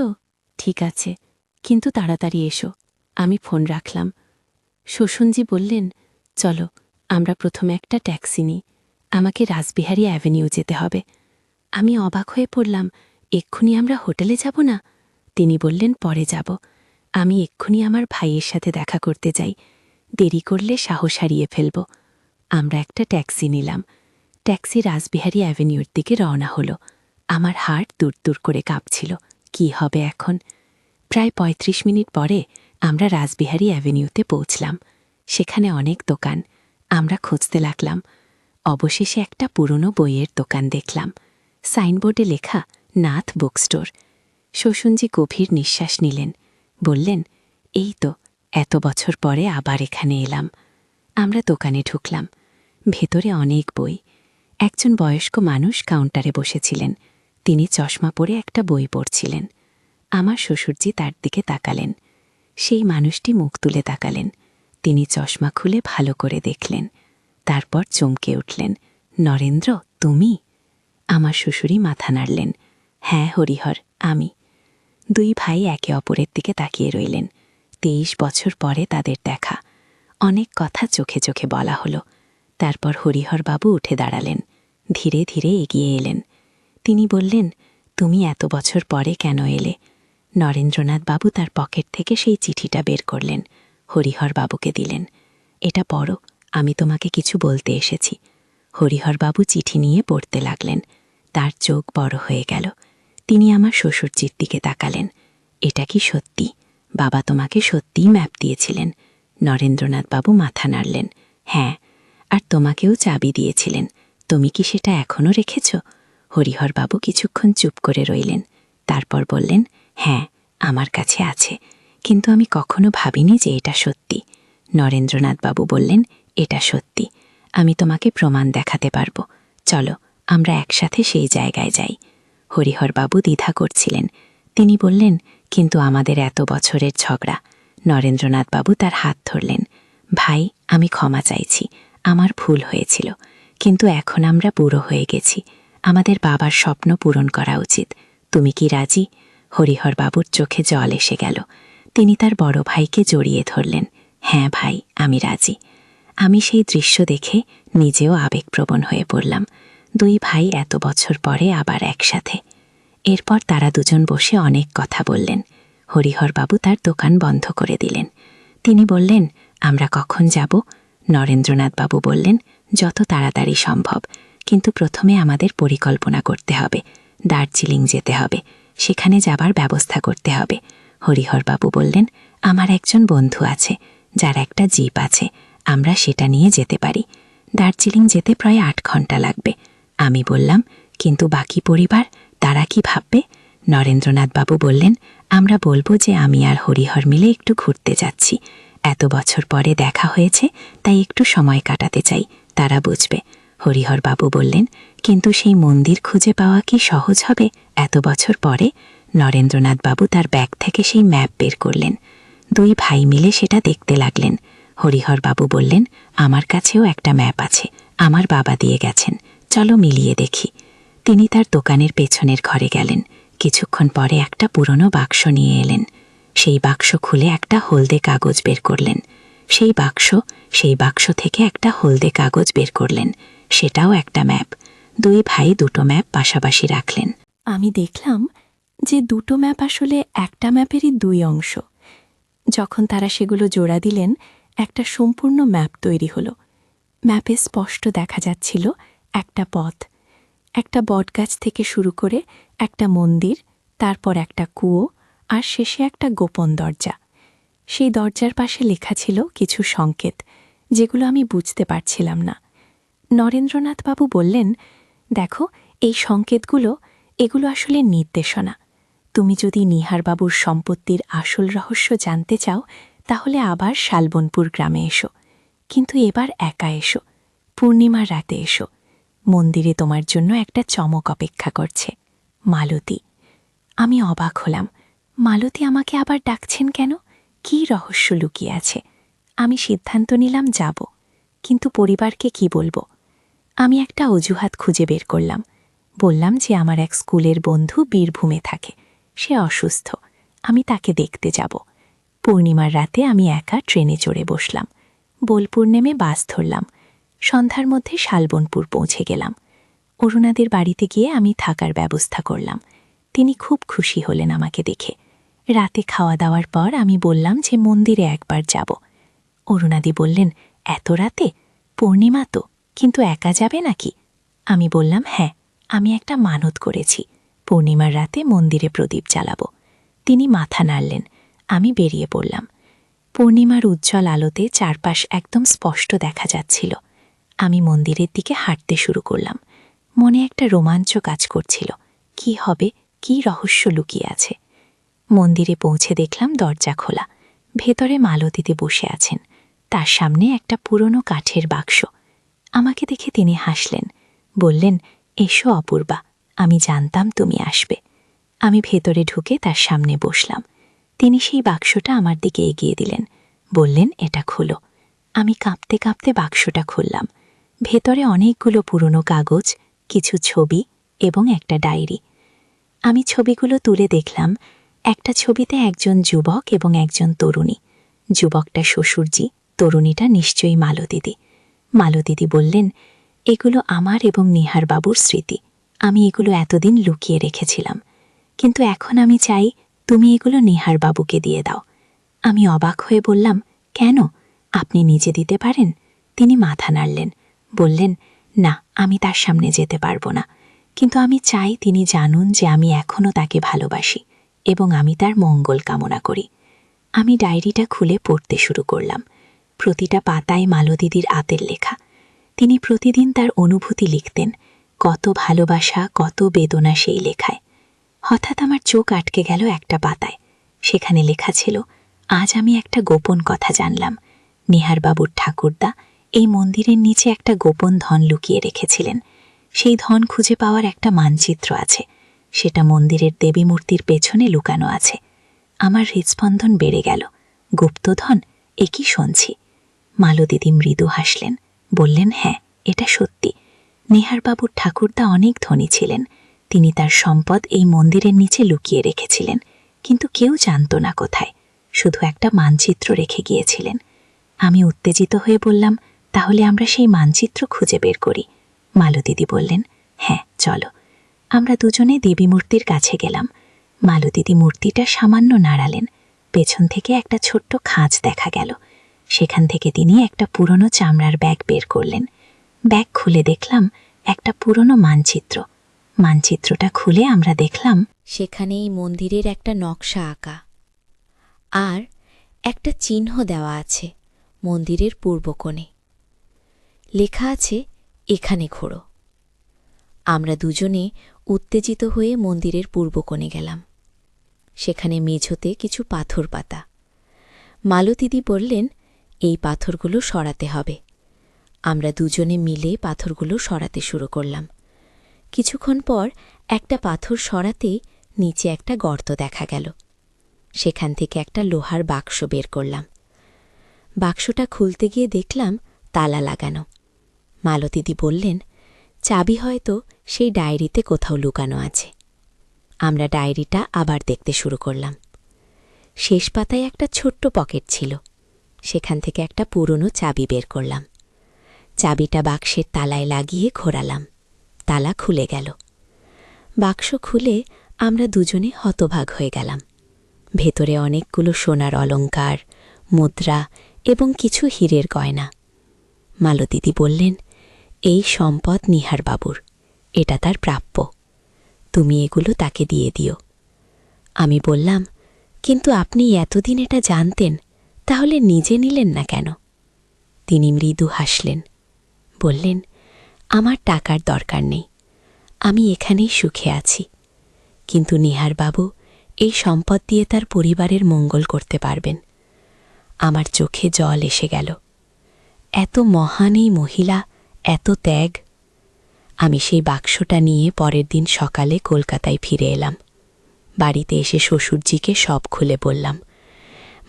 ঠিক আছে, কিন্তু তাড়াতাড়ি এসো। আমি ফোন রাখলাম। শোষণজি বললেন, চলো, আমরা প্রথমে একটা ট্যাক্সি নিই। আমাকে রাসবিহারী অ্যাভিনিউ যেতে হবে। আমি অবাক হয়ে পড়লাম, এক্ষুনি আমরা হোটেলে যাব না? তিনি বললেন, পরে যাব। আমি এক্ষুনি আমার ভাইয়ের সাথে দেখা করতে যাই। দেরি করলে সাহস হারিয়ে ফেলব। আমরা একটা ট্যাক্সি নিলাম। ট্যাক্সি রাসবিহারী অ্যাভিনিউর দিকে রওনা হলো। আমার হার্ট দূর দূর করে কাঁপছিল। কি হবে এখন? প্রায় 35 মিনিট পরে আমরা রাসবিহারী অ্যাভিনিউতে পৌঁছলাম। সেখানে অনেক দোকান। আমরা খুঁজতে লাগলাম। অবশেষে একটা পুরনো বইয়ের দোকান দেখলাম। সাইনবোর্ডে লেখা নাথ বুক স্টোর। শোষণজি গভীর নিঃশ্বাস নিলেন, বললেন, এই তো, এত বছর পরে আবার এখানে এলাম। আমরা দোকানে ঢুকলাম। ভেতরে অনেক বই। একজন বয়স্ক মানুষ কাউন্টারে বসেছিলেন। তিনি চশমা পরে একটা বই পড়ছিলেন। আমার শ্বশুরজি তার দিকে তাকালেন। সেই মানুষটি মুখ তুলে তাকালেন। তিনি চশমা খুলে ভালো করে দেখলেন। তারপর চমকে উঠলেন, নরেন্দ্র, তুমি? আমার শ্বশুরই মাথা নাড়লেন। হ্যাঁ হরিহর, আমি। দুই ভাই একে অপরের দিকে তাকিয়ে রইলেন। 23 বছর পরে তাদের দেখা। অনেক কথা চোখে চোখে বলা হলো। তারপর হরিহরবাবু উঠে দাঁড়ালেন। ধীরে ধীরে এগিয়ে এলেন। তিনি বললেন, তুমি এত বছর পরে কেন এলে? নরেন্দ্রনাথবাবু তার পকেট থেকে সেই চিঠিটা বের করলেন। হরিহরবাবুকে দিলেন। এটা পড়ো, আমি তোমাকে কিছু বলতে এসেছি। হরিহরবাবু চিঠি নিয়ে পড়তে লাগলেন। তার চোখ বড় হয়ে গেল। তিনি আমার শ্বশুরজির দিকে তাকালেন। এটা কি সত্যি? বাবা তোমাকে সত্যিই ম্যাপ দিয়েছিলেন? নরেন্দ্রনাথবাবু মাথা নাড়লেন। হ্যাঁ, আর তোমাকেও চাবি দিয়েছিলেন। তুমি কি সেটা এখনও রেখেছ? হরিহরবাবু কিছুক্ষণ চুপ করে রইলেন। তারপর বললেন, হ্যাঁ, আমার কাছে আছে, কিন্তু আমি কখনো ভাবিনি যে এটা সত্যি। নরেন্দ্রনাথবাবু বললেন, এটা সত্যি। আমি তোমাকে প্রমাণ দেখাতে পারব। চলো, আমরা একসাথে সেই জায়গায় যাই। হরিহরবাবু দ্বিধা করছিলেন। তিনি বললেন, কিন্তু আমাদের এত বছরের ঝগড়া। নরেন্দ্রনাথবাবু তার হাত ধরলেন। ভাই, আমি ক্ষমা চাইছি, আমার ভুল হয়েছিল, কিন্তু এখন আমরা বুড়ো হয়ে গেছি। আমাদের বাবার স্বপ্ন পূরণ করা উচিত। তুমি কি রাজি? হরিহরবাবুর চোখে জল এসে গেল। তিনি তার বড় ভাইকে জড়িয়ে ধরলেন। হ্যাঁ ভাই, আমি রাজি। আমি সেই দৃশ্য দেখে নিজেও আবেগপ্রবণ হয়ে পড়লাম। দুই ভাই এত বছর পরে আবার একসাথে। এরপর তারা দুজন বসে অনেক কথা বললেন। হরিহরবাবু তার দোকান বন্ধ করে দিলেন। তিনি বললেন, আমরা কখন যাব? নরেন্দ্রনাথবাবু বললেন, যত তাড়াতাড়ি সম্ভব, কিন্তু প্রথমে আমাদের পরিকল্পনা করতে হবে। দার্জিলিং যেতে হবে, সেখানে যাবার ব্যবস্থা করতে হবে। হরিহরবাবু বললেন, আমার একজন বন্ধু আছে, যার একটা জিপ আছে, আমরা সেটা নিয়ে যেতে পারি। দার্জিলিং যেতে প্রায় 8 ঘন্টা লাগবে। আমি বললাম, কিন্তু বাকি পরিবার, তারা কি ভাববে? নরেন্দ্রনাথবাবু বললেন, আমরা বলবো যে আমি আর হরিহর মিলে একটু ঘুরতে যাচ্ছি। এত বছর পরে দেখা হয়েছে, তাই একটু সময় কাটাতে চাই, তারা বুঝবে। হরিহরবাবু বললেন, কিন্তু সেই মন্দির খুঁজে পাওয়া কি সহজ হবে এত বছর পরে? নরেন্দ্রনাথবাবু তার ব্যাগ থেকে সেই ম্যাপ বের করলেন। দুই ভাই মিলে সেটা দেখতে লাগলেন। হরিহরবাবু বললেন, আমার কাছেও একটা ম্যাপ আছে, আমার বাবা দিয়ে গেছেন, চলো মিলিয়ে দেখি। তিনি তার দোকানের পেছনের ঘরে গেলেন। কিছুক্ষণ পরে একটা পুরনো বাক্স নিয়ে এলেন। সেই বাক্স খুলে একটা হলদে কাগজ বের করলেন। সেই বাক্স থেকে একটা হলদে কাগজ বের করলেন। সেটাও একটা ম্যাপ। দুই ভাই দুটো ম্যাপ পাশাপাশি রাখলেন। আমি দেখলাম যে দুটো ম্যাপ আসলে একটা ম্যাপেরই 2 অংশ। যখন তারা সেগুলো জোড়া দিলেন, একটা সম্পূর্ণ ম্যাপ তৈরি হলো। ম্যাপে স্পষ্ট দেখা যাচ্ছিল একটা পথ, একটা বটগাছ থেকে শুরু করে একটা মন্দির, তারপর একটা কুয়ো, আর শেষে একটা গোপন দরজা। সেই দরজার পাশে লেখা ছিল কিছু সংকেত, যেগুলো আমি বুঝতে পারছিলাম না। নরেন্দ্রনাথবাবু বললেন, দেখো, এই সংকেতগুলো, এগুলো আসলে নির্দেশনা। তুমি যদি নিহারবাবুর সম্পত্তির আসল রহস্য জানতে চাও, তাহলে আবার শালবনপুর গ্রামে এসো, কিন্তু এবার একা এসো, পূর্ণিমার রাতে এসো। মন্দিরে তোমার জন্য একটা চমক অপেক্ষা করছে, মালতী। আমি অবাক হলাম। মালতী আমাকে আবার ডাকছেন কেন? কী রহস্য লুকিয়ে আছে? আমি সিদ্ধান্ত নিলাম যাব, কিন্তু পরিবারকে কি বলবো? আমি একটা অজুহাত খুঁজে বের করলাম। বললাম যে আমার এক স্কুলের বন্ধু বীরভূমে থাকে, সে অসুস্থ, আমি তাকে দেখতে যাব। পূর্ণিমার রাতে আমি একা ট্রেনে চড়ে বসলাম। বোলপুর নেমে বাস ধরলাম। সন্ধ্যার মধ্যে শালবনপুর পৌঁছে গেলাম। অরুণাদের বাড়িতে গিয়ে আমি থাকার ব্যবস্থা করলাম। তিনি খুব খুশি হলেন আমাকে দেখে। রাতে খাওয়া দাওয়ার পর আমি বললাম যে মন্দিরে একবার যাব। অরুণাদি বললেন, এত রাতে? পূর্ণিমা তো, কিন্তু একা যাবে নাকি? আমি বললাম, হ্যাঁ, আমি একটা মানত করেছি, পূর্ণিমার রাতে মন্দিরে প্রদীপ জ্বালাব। তিনি মাথা নাড়লেন। আমি বেরিয়ে পড়লাম। পূর্ণিমার উজ্জ্বল আলোতে চারপাশ একদম স্পষ্ট দেখা যাচ্ছিল। আমি মন্দিরের দিকে হাঁটতে শুরু করলাম। মনে একটা রোমাঞ্চ কাজ করছিল। কি হবে, কি রহস্য লুকিয়ে আছে। মন্দিরে পৌঁছে দেখলাম দরজা খোলা। ভেতরে মালতীতে বসে আছেন। তার সামনে একটা পুরনো কাঠের বাক্স। আমাকে দেখে তিনি হাসলেন, বললেন, এসো অপূর্বা, আমি জানতাম তুমি আসবে। আমি ভেতরে ঢুকে তার সামনে বসলাম। তিনি সেই বাক্সটা আমার দিকে এগিয়ে দিলেন, বললেন, এটা খোলো। আমি কাঁপতে কাঁপতে বাক্সটা খুললাম। ভেতরে অনেকগুলো পুরনো কাগজ, কিছু ছবি এবং একটা ডায়েরি। আমি ছবিগুলো তুলে দেখলাম। একটা ছবিতে একজন যুবক এবং একজন তরুণী। যুবকটা শ্বশুরজি, তরুণীটা নিশ্চয়ই মালতীদি। মালতীদি বললেন, এগুলো আমার এবং নিহার বাবুর স্মৃতি। আমি এগুলো এতদিন লুকিয়ে রেখেছিলাম, কিন্তু এখন আমি চাই তুমি এগুলো নিহার বাবুকে দিয়ে দাও। আমি অবাক হয়ে বললাম, কেন? আপনি নিজে দিতে পারেন? তিনি মাথা নাড়লেন, বললেন, না, আমি তার সামনে যেতে পারবো না, কিন্তু আমি চাই তিনি জানুন যে আমি এখনও তাকে ভালোবাসি এবং আমি তার মঙ্গল কামনা করি। আমি ডায়েরিটা খুলে পড়তে শুরু করলাম। প্রতিটা পাতায় মালতীদির হাতের লেখা। তিনি প্রতিদিন তার অনুভূতি লিখতেন। কত ভালোবাসা, কত বেদনা সেই লেখায়। হঠাৎ আমার চোখ আটকে গেল একটা পাতায়। সেখানে লেখা ছিল, আজ আমি একটা গোপন কথা জানলাম। নিহারবাবুর ঠাকুরদা এই মন্দিরের নিচে একটা গোপন ধন লুকিয়ে রেখেছিলেন। সেই ধন খুঁজে পাওয়ার একটা মানচিত্র আছে। সেটা মন্দিরের দেবী মূর্তির পেছনে লুকানো আছে। আমার হৃৎস্পন্দন বেড়ে গেল। গুপ্তধন, এ কি শুনছি? মালতীদি মৃদু হাসলেন, বললেন, হ্যাঁ, এটা সত্যি। নিহারবাবুর ঠাকুরদা অনেক ধনী ছিলেন। তিনি তার সম্পদ এই মন্দিরের নিচে লুকিয়ে রেখেছিলেন, কিন্তু কেউ জানত না কোথায়। শুধু একটা মানচিত্র রেখে গিয়েছিলেন। আমি উত্তেজিত হয়ে বললাম, তাহলে আমরা সেই মানচিত্র খুঁজে বের করি। মালতীদি বললেন, হ্যাঁ, চলো। আমরা দুজনে দেবী মূর্তির কাছে গেলাম। মালতীদি মূর্তিটা সামান্য নাড়ালেন। পেছন থেকে একটা ছোট্ট খাঁজ দেখা গেল। সেখান থেকে তিনি একটা পুরনো চামড়ার ব্যাগ বের করলেন। ব্যাগ খুলে দেখলাম একটা পুরনো মানচিত্র। মানচিত্রটা খুলে আমরা দেখলাম সেখানে এই মন্দিরের একটা নকশা আঁকা, আর একটা চিহ্ন দেওয়া আছে মন্দিরের পূর্ব কোণে। লেখা আছে, এখানে ঘোরো। আমরা দুজনে উত্তেজিত হয়ে মন্দিরের পূর্ব কোণে গেলাম। সেখানে মেঝোতে কিছু পাথর পাতা। মালতীদি বললেন, এই পাথরগুলো সরাতে হবে। আমরা দুজনে মিলে পাথরগুলো সরাতে শুরু করলাম। কিছুক্ষণ পর একটা পাথর সরাতেই নিচে একটা গর্ত দেখা গেল। সেখান থেকে একটা লোহার বাক্স বের করলাম। বাক্সটা খুলতে গিয়ে দেখলাম তালা লাগানো। মালতীদি বললেন, চাবি হয়তো সেই ডায়েরিতে কোথাও লুকানো আছে। আমরা ডায়েরিটা আবার দেখতে শুরু করলাম। শেষ পাতায় একটা ছোট্ট পকেট ছিল। সেখান থেকে একটা পুরনো চাবি বের করলাম। চাবিটা বাক্সের তালায় লাগিয়ে ঘোরালাম। তালা খুলে গেল। বাক্স খুলে আমরা দুজনে হতভাগ হয়ে গেলাম। ভেতরে অনেকগুলো সোনার অলংকার, মুদ্রা এবং কিছু হীরের গয়না। মালতীদি বললেন, এই সম্পদ নিহারবাবুর, এটা তার প্রাপ্য। তুমি এগুলো তাকে দিয়ে দিও। আমি বললাম, কিন্তু আপনি এতদিন এটা জানতেন, তাহলে নিজে নিলেন না কেন? তিনি মৃদু হাসলেন, বললেন, আমার টাকার দরকার নেই, আমি এখানেই সুখে আছি। কিন্তু নিহারবাবু এই সম্পদ দিয়ে তার পরিবারের মঙ্গল করতে পারবেন। আমার চোখে জল এসে গেল। এত মহান এই মহিলা, এত ত্যাগ। আমি সেই বাক্সটা নিয়ে পরের দিন সকালে কলকাতায় ফিরে এলাম। বাড়িতে এসে শ্বশুরজিকে সব খুলে বললাম।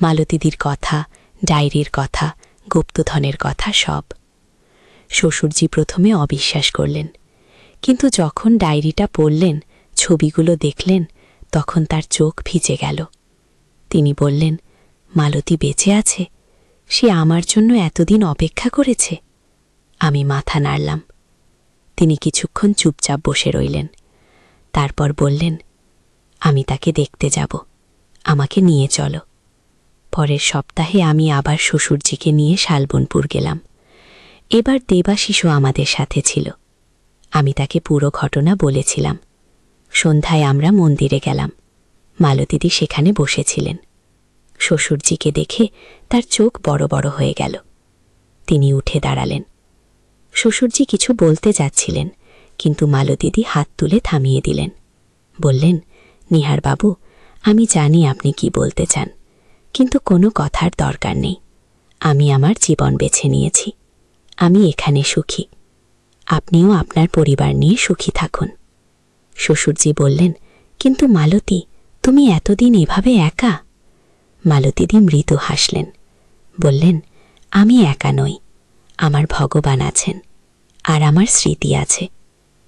মালতীদির কথা, ডায়েরির কথা, গুপ্তধনের কথা সব। শ্বশুরজি প্রথমে অবিশ্বাস করলেন, কিন্তু যখন ডায়েরিটা পড়লেন, ছবিগুলো দেখলেন, তখন তার চোখ ভিজে গেল। তিনি বললেন, মালতী বেঁচে আছে? সে আমার জন্য এতদিন অপেক্ষা করেছে? আমি মাথা নাড়লাম। তিনি কিছুক্ষণ চুপচাপ বসে রইলেন। তারপর বললেন, আমি তাকে দেখতে যাব, আমাকে নিয়ে চলো। পরের সপ্তাহে আমি আবার শ্বশুরজিকে নিয়ে শালবনপুর গেলাম। এবার দেবাশিসও আমাদের সাথে ছিল। আমি তাকে পুরো ঘটনা বলেছিলাম। সন্ধ্যায় আমরা মন্দিরে গেলাম। মালতীদি সেখানে বসেছিলেন। শ্বশুরজিকে দেখে তার চোখ বড় বড় হয়ে গেল। তিনি উঠে দাঁড়ালেন। শ্বশুরজি কিছু বলতে যাচ্ছিলেন, কিন্তু মালতীদি হাত তুলে থামিয়ে দিলেন। বললেন, নিহার বাবু, আমি জানি আপনি কি বলতে চান, কিন্তু কোনো কথার দরকার নেই। আমি আমার জীবন বেছে নিয়েছি। আমি এখানে সুখী। আপনিও আপনার পরিবার নিয়ে সুখী থাকুন। শ্বশুরজি বললেন, কিন্তু মালতী, তুমি এতদিন এভাবে একা? মালতীদি মৃদু হাসলেন। বললেন, আমি একা নই। আমার ভগবান আছেন, আর আমার স্মৃতি আছে।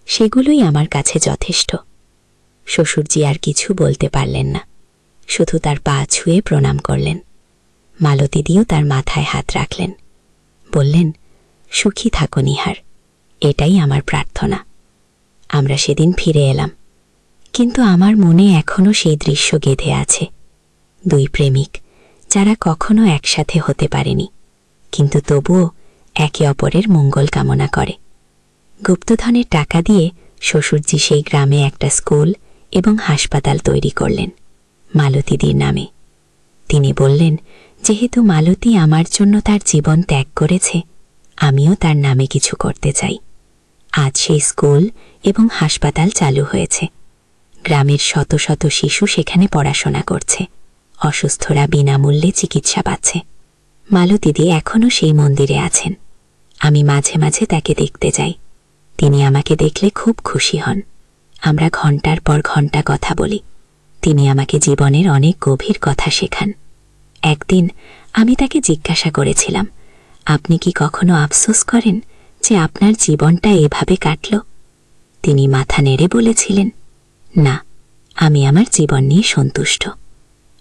সেগুলোই আমার কাছে যথেষ্ট। শ্বশুরজি আর কিছু বলতে পারলেন না, শুধু তার পা ছুঁয়ে প্রণাম করলেন। মালতীদিও তার মাথায় হাত রাখলেন। বললেন, সুখী থাকো নিহার, এটাই আমার প্রার্থনা। আমরা সেদিন ফিরে এলাম, কিন্তু আমার মনে এখনও সেই দৃশ্য গেঁথে আছে। দুই প্রেমিক যারা কখনো একসাথে হতে পারেনি, কিন্তু তবুও একে অপরের মঙ্গল কামনা করে। গুপ্তধনের টাকা দিয়ে শ্বশুরজি সেই গ্রামে একটা স্কুল এবং হাসপাতাল তৈরি করলেন মালতীদির নামে। তিনি বললেন, যেহেতু মালতী আমার জন্য তার জীবন ত্যাগ করেছে, আমিও তার নামে কিছু করতে চাই। আজ সেই স্কুল এবং হাসপাতাল চালু হয়েছে। গ্রামের শত শত শিশু সেখানে পড়াশোনা করছে। অসুস্থরা বিনামূল্যে চিকিৎসা পাচ্ছে। মালতীদি এখনও সেই মন্দিরে আছেন। আমি মাঝে মাঝে তাকে দেখতে যাই। তিনি আমাকে দেখলে খুব খুশি হন। আমরা ঘণ্টার পর ঘণ্টা কথা বলি। তিনি আমাকে জীবনের অনেক গভীর কথা শেখান। একদিন আমি তাকে জিজ্ঞাসা করেছিলাম, আপনি কি কখনো আফসোস করেন যে আপনার জীবনটা এভাবে কাটল? তিনি মাথা নেড়ে বলেছিলেন, না, আমি আমার জীবন নিয়ে সন্তুষ্ট।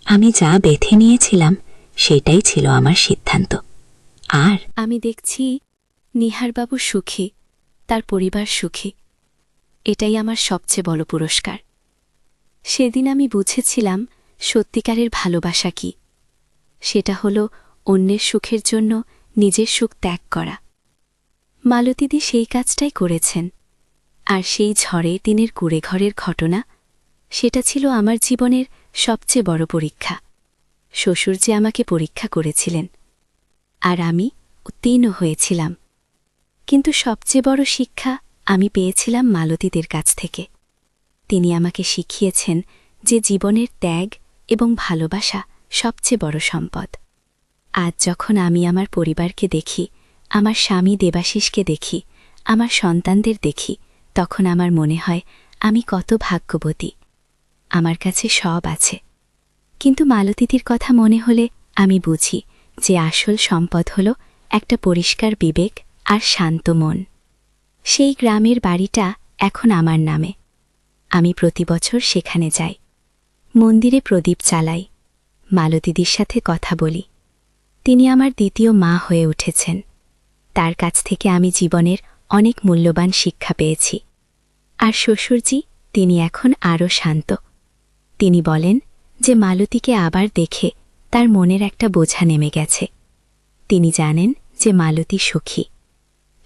আমি যা বেঁধে নিয়েছিলাম সেটাই ছিল আমার সিদ্ধান্ত। আর আমি দেখছি নিহারবাবু সুখী, তার পরিবার সুখী। এটাই আমার সবচেয়ে বড় পুরস্কার। সেদিন আমি বুঝেছিলাম সত্যিকারের ভালোবাসা কি। সেটা হলো অন্যের সুখের জন্য নিজের সুখ ত্যাগ করা। মালতীদি সেই কাজটাই করেছেন। আর সেই ঝড়ে দিনের কুঁড়েঘরের ঘটনা, সেটা ছিল আমার জীবনের সবচেয়ে বড় পরীক্ষা। শ্বশুর যে আমাকে পরীক্ষা করেছিলেন, আর আমি উত্তীর্ণ হয়েছিলাম। কিন্তু সবচেয়ে বড় শিক্ষা আমি পেয়েছিলাম মালতীদের কাছ থেকে। তিনি আমাকে শিখিয়েছেন যে জীবনের ত্যাগ এবং ভালোবাসা সবচেয়ে বড় সম্পদ। আজ যখন আমি আমার পরিবারকে দেখি, আমার স্বামী দেবাশিসকে দেখি, আমার সন্তানদের দেখি, তখন আমার মনে হয় আমি কত ভাগ্যবতী। আমার কাছে সব আছে, কিন্তু মালতীদির কথা মনে হলে আমি বুঝি যে আসল সম্পদ হল একটা পরিষ্কার বিবেক আর শান্ত মন। সেই গ্রামের বাড়িটা এখন আমার নামে। আমি প্রতি বছর সেখানে যাই, মন্দিরে প্রদীপ চালাই, মালতীদির সাথে কথা বলি। তিনি আমার দ্বিতীয় মা হয়ে উঠেছেন। তার কাছ থেকে আমি জীবনের অনেক মূল্যবান শিক্ষা পেয়েছি। আর শ্বশুরজি, তিনি এখন আরও শান্ত। তিনি বলেন যে মালতীকে আবার দেখে তার মনের একটা বোঝা নেমে গেছে। তিনি জানেন যে মালতী সুখী।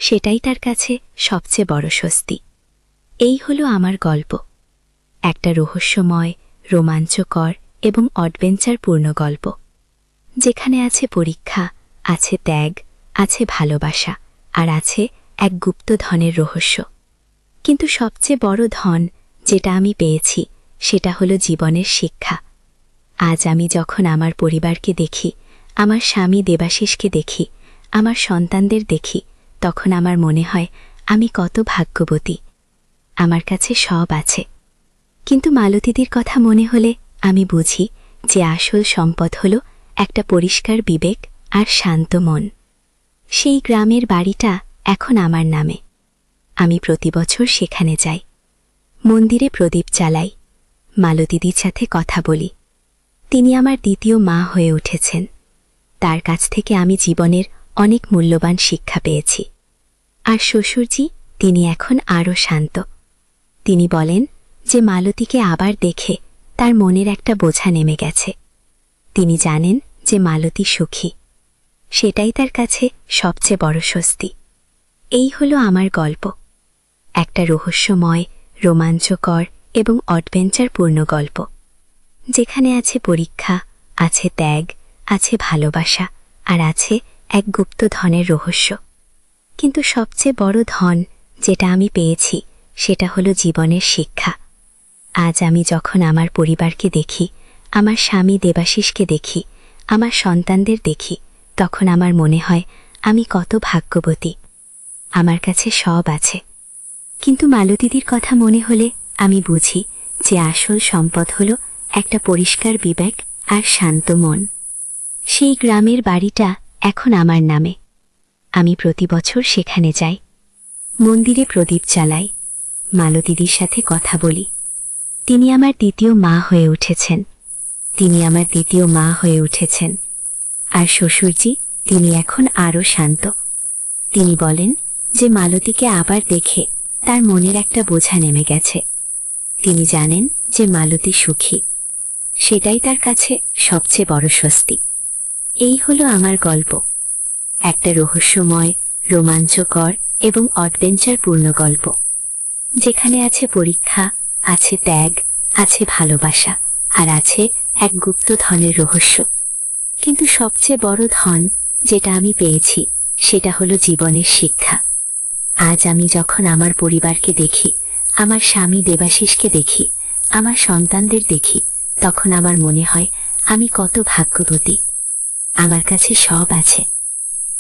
সেটাই তার কাছে সবচেয়ে বড় স্বস্তি। এই হলো আমার গল্প, একটা রহস্যময়, রোমাঞ্চকর এবং অ্যাডভেঞ্চারপূর্ণ গল্প, যেখানে আছে পরীক্ষা, আছে ত্যাগ, আছে ভালোবাসা, আর আছে এক গুপ্তধনের রহস্য। কিন্তু সবচেয়ে বড় ধন যেটা আমি পেয়েছি, সেটা হলো জীবনের শিক্ষা। আজ আমি যখন আমার পরিবারকে দেখি, আমার স্বামী দেবাশিসকে দেখি, আমার সন্তানদের দেখি, তখন আমার মনে হয় আমি কত ভাগ্যবতী। আমার কাছে সব আছে, কিন্তু মালতীদির কথা মনে হলে আমি বুঝি যে আসল সম্পদ হল একটা পরিষ্কার বিবেক আর শান্ত মন। সেই গ্রামের বাড়িটা এখন আমার নামে। আমি প্রতি বছর সেখানে যাই, মন্দিরে প্রদীপ চালাই, মালতীদির সাথে কথা বলি। তিনি আমার দ্বিতীয় মা হয়ে উঠেছেন। তার কাছ থেকে আমি জীবনের অনেক মূল্যবান শিক্ষা পেয়েছি। আর শ্বশুরজি, তিনি এখন আরও শান্ত। তিনি বলেন যে মালতীকে আবার দেখে তার মনের একটা বোঝা নেমে গেছে। তিনি জানেন যে মালতী সুখী। সেটাই তার কাছে সবচেয়ে বড় স্বস্তি। এই হলো আমার গল্প, একটা রহস্যময়, রোমাঞ্চকর এবং অ্যাডভেঞ্চারপূর্ণ গল্প, যেখানে আছে পরীক্ষা, আছে ত্যাগ, আছে ভালোবাসা, আর আছে এক গুপ্ত ধনের রহস্য। কিন্তু সবচেয়ে বড় ধন যেটা আমি পেয়েছি সেটা হলো জীবনের শিক্ষা। আজ আমি যখন আমার পরিবারকে দেখি, আমার স্বামী দেবাশিসকে দেখি, আমার সন্তানদের দেখি, তখন আমার মনে হয় আমি কত ভাগ্যবতী। আমার কাছে সব আছে। কিন্তু মালতীদির কথা মনে হলে আমি বুঝি যে আসল সম্পদ হলো একটা পরিষ্কার বিবেক আর শান্ত মন। সেই গ্রামের বাড়িটা এখন আমার নামে। আমি প্রতি বছর সেখানে যাই, মন্দিরে প্রদীপ জ্বালাই, মালতীদির সাথে কথা বলি। তিনি আমার দ্বিতীয় মা হয়ে উঠেছেন। তিনি আমার দ্বিতীয় মা হয়ে উঠেছেন। আর শ্বশুরজি, তিনি এখন আরও শান্ত। তিনি বলেন যে মালতীকে আবার দেখে তার মনের একটা বোঝা নেমে গেছে। তিনি জানেন যে মালতী সুখী। সেটাই তার কাছে সবচেয়ে বড় স্বস্তি। এই হলো আমার গল্প, একটা রহস্যময়, রোমাঞ্চকর এবং অ্যাডভেঞ্চারপূর্ণ গল্প, যেখানে আছে পরীক্ষা, আছে ত্যাগ, আছে ভালোবাসা, আর আছে এক গুপ্ত ধনের রহস্য। কিন্তু সবচেয়ে বড় ধন যেটা আমি পেয়েছি সেটা হলো জীবনের শিক্ষা। আজ আমি যখন আমার পরিবারকে দেখি, আমার স্বামী দেবাশিসকে দেখি, আমার সন্তানদের দেখি, তখন আমার মনে হয় আমি কত ভাগ্যবতী। আমার কাছে সব আছে।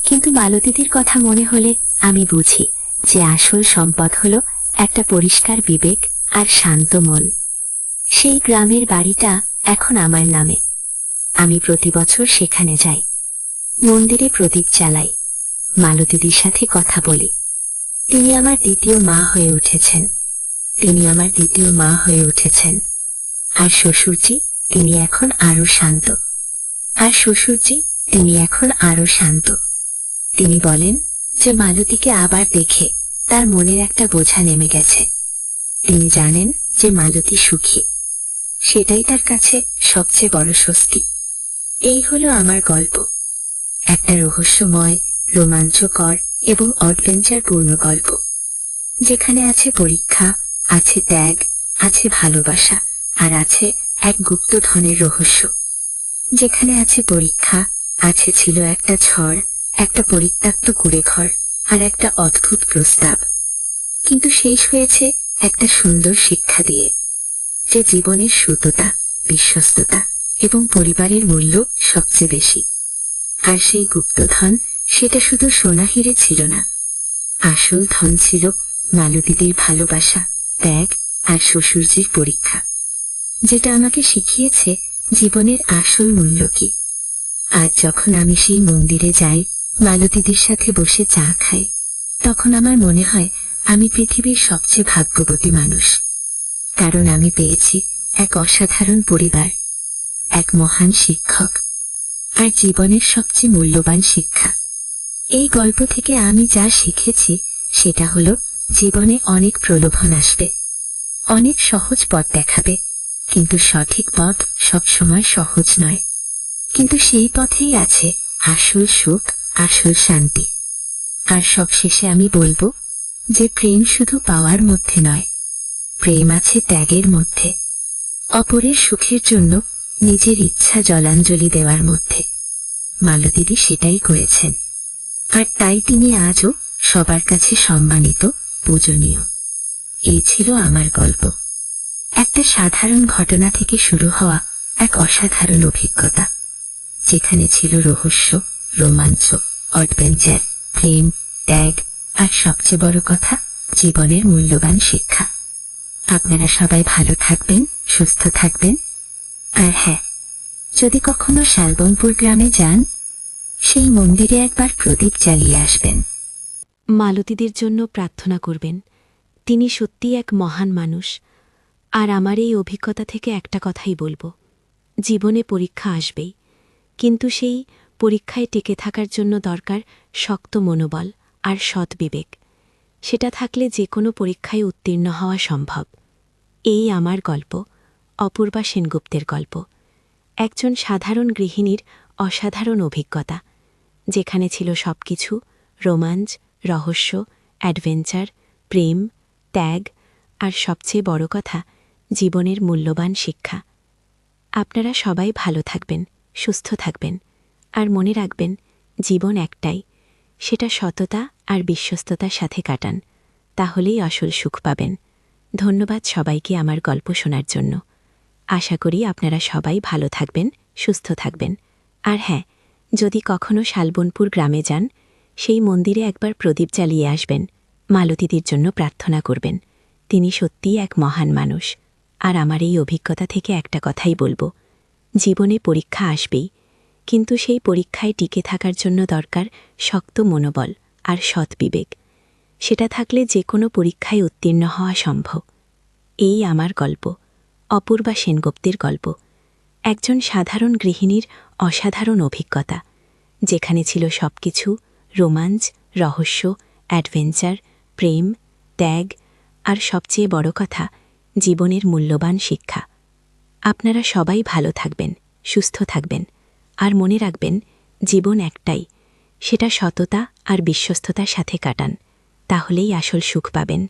কিন্তু মালতীদির কথা মনে হলে আমি বুঝি যে আসল সম্পদ হলো একটা পরিষ্কার বিবেক আর শান্ত মন। সেই গ্রামের বাড়িটা এখন আমার নামে। আমি প্রতি বছর সেখানে যাই, মন্দিরে প্রদীপ জ্বালাই, মালতীদির সাথে কথা বলি। তিনি আমার দ্বিতীয় মা হয়ে উঠেছেন। তিনি আমার দ্বিতীয় মা হয়ে উঠেছেন। আর শ্বশুরজি, তিনি এখন আরো শান্ত। আর শ্বশুরজি, তিনি এখন আরো শান্ত। তিনি বলেন যে মালতীকে আবার দেখে তার মনের একটা বোঝা নেমে গেছে। তিনি জানেন যে মালতী সুখী। সেটাই তার কাছে সবচেয়ে বড় স্বস্তি। এই হলো আমার গল্প, একটা রহস্যময়, রোমাঞ্চকর এবং অ্যাডভেঞ্চারপূর্ণ গল্প, যেখানে আছে পরীক্ষা, আছে ত্যাগ, আছে ভালোবাসা, আর আছে এক গুপ্ত ধনের রহস্য। যেখানে আছে পরীক্ষা, আছে ছিল একটা ঝড়, একটা পরিত্যক্ত কুঁড়েঘর, আর একটা অদ্ভুত প্রস্তাব। কিন্তু শেষ হয়েছে একটা সুন্দর শিক্ষা দিয়ে, যে জীবনের সততা, বিশ্বস্ততা এবং পরিবারের মূল্য সবচেয়ে বেশি। আর সেই গুপ্তধন, সেটা শুধু সোনা হিরে ছিল না। আসল ধন ছিল মালতীদির ভালোবাসা, ত্যাগ আর শ্বশুরজির পরীক্ষা, যেটা আমাকে শিখিয়েছে জীবনের আসল মূল্য কি। আজ যখন আমি সেই মন্দিরে যাই, মালতীদির সাথে বসে চা খাই, তখন আমার মনে হয় আমি পৃথিবীর সবচেয়ে ভাগ্যবতী মানুষ। কারণ আমি পেয়েছি এক অসাধারণ পরিবার, এক মহান শিক্ষক, আর জীবনের সবচেয়ে মূল্যবান শিক্ষা। এই গল্প থেকে আমি যা শিখেছি সেটা হলো, জীবনে অনেক প্রলোভন আসবে, অনেক সহজ পথ দেখাবে, কিন্তু সঠিক পথ সবসময় সহজ নয়। কিন্তু সেই পথেই আছে আসল সুখ, আসল শান্তি। আর সবশেষে আমি বলবো যে প্রেম শুধু পাওয়ার মধ্যে নয়, প্রেম আছে ত্যাগের মধ্যে, অপরের সুখের জন্য নিজের ইচ্ছা জলাঞ্জলি দেওয়ার মধ্যে। মালতীদি সেটাই করেছেন, আর তাই তিনি আজও সবার কাছে সম্মানিত, পূজনীয়। এই ছিল আমার গল্প, একটা সাধারণ ঘটনা থেকে শুরু হওয়া এক অসাধারণ অভিজ্ঞতা, যেখানে ছিল রহস্য, রোমাঞ্চ, অ্যাডভেঞ্চার, প্রেম, ত্যাগ, আর সবচেয়ে বড় কথা, জীবনের মূল্যবান শিক্ষা। আপনারা সবাই ভালো থাকবেন, সুস্থ থাকবেন। আর হ্যাঁ, যদি কখনো শালবনপুর গ্রামে যান, সেই মন্দিরে একবার প্রদীপ জ্বালিয়ে আসবেন। মালতীদের জন্য প্রার্থনা করবেন। তিনি সত্যিই এক মহান মানুষ। আর আমার এই অভিজ্ঞতা থেকে একটা কথাই বলবো, জীবনে পরীক্ষা আসবেই, কিন্তু সেই পরীক্ষায় টিকে থাকার জন্য দরকার শক্ত মনোবল আর সৎ বিবেক। সেটা থাকলে যে কোনো পরীক্ষায় উত্তীর্ণ হওয়া সম্ভব। এই আমার গল্প, অপূর্বা সেনগুপ্তের গল্প, একজন সাধারণ গৃহিণীর অসাধারণ অভিজ্ঞতা, যেখানে ছিল সবকিছু: রোমাঞ্চ, রহস্য, অ্যাডভেঞ্চার, প্রেম, ত্যাগ, আর সবচেয়ে বড় কথা, জীবনের মূল্যবান শিক্ষা। আপনারা সবাই ভালো থাকবেন, সুস্থ থাকবেন আর মনে রাখবেন জীবন একটাই, সেটা সততা আর বিশ্বস্ততার সাথে কাটান, তাহলেই আসল সুখ পাবেন। ধন্যবাদ সবাইকে আমার গল্প শোনার জন্য। আশা করি আপনারা সবাই ভালো থাকবেন, সুস্থ থাকবেন। আর হ্যাঁ, যদি কখনো শালবনপুর গ্রামে যান, সেই মন্দিরে একবার প্রদীপ জ্বালিয়ে আসবেন, মালতীদির জন্য প্রার্থনা করবেন। তিনি সত্যিই এক মহান মানুষ। আর আমার এই অভিজ্ঞতা থেকে একটা কথাই বলবো, জীবনে পরীক্ষা আসবেই, কিন্তু সেই পরীক্ষায় টিকে থাকার জন্য দরকার শক্ত মনোবল আর সৎ বিবেক। সেটা থাকলে যে কোনো পরীক্ষায় উত্তীর্ণ হওয়া সম্ভব। এই আমার গল্প, অপূর্বা সেনগুপ্তের গল্প, একজন সাধারণ গৃহিণীর অসাধারণ অভিজ্ঞতা, যেখানে ছিল সবকিছু: রোমাঞ্চ, রহস্য, অ্যাডভেঞ্চার, প্রেম, ত্যাগ, আর সবচেয়ে বড় কথা, জীবনের মূল্যবান শিক্ষা। আপনারা সবাই ভালো থাকবেন, সুস্থ থাকবেন, আর মনে রাখবেন জীবন একটাই, সেটা সততা আর বিশ্বস্ততার সাথে কাটান, তাহলেই আসল সুখ পাবেন।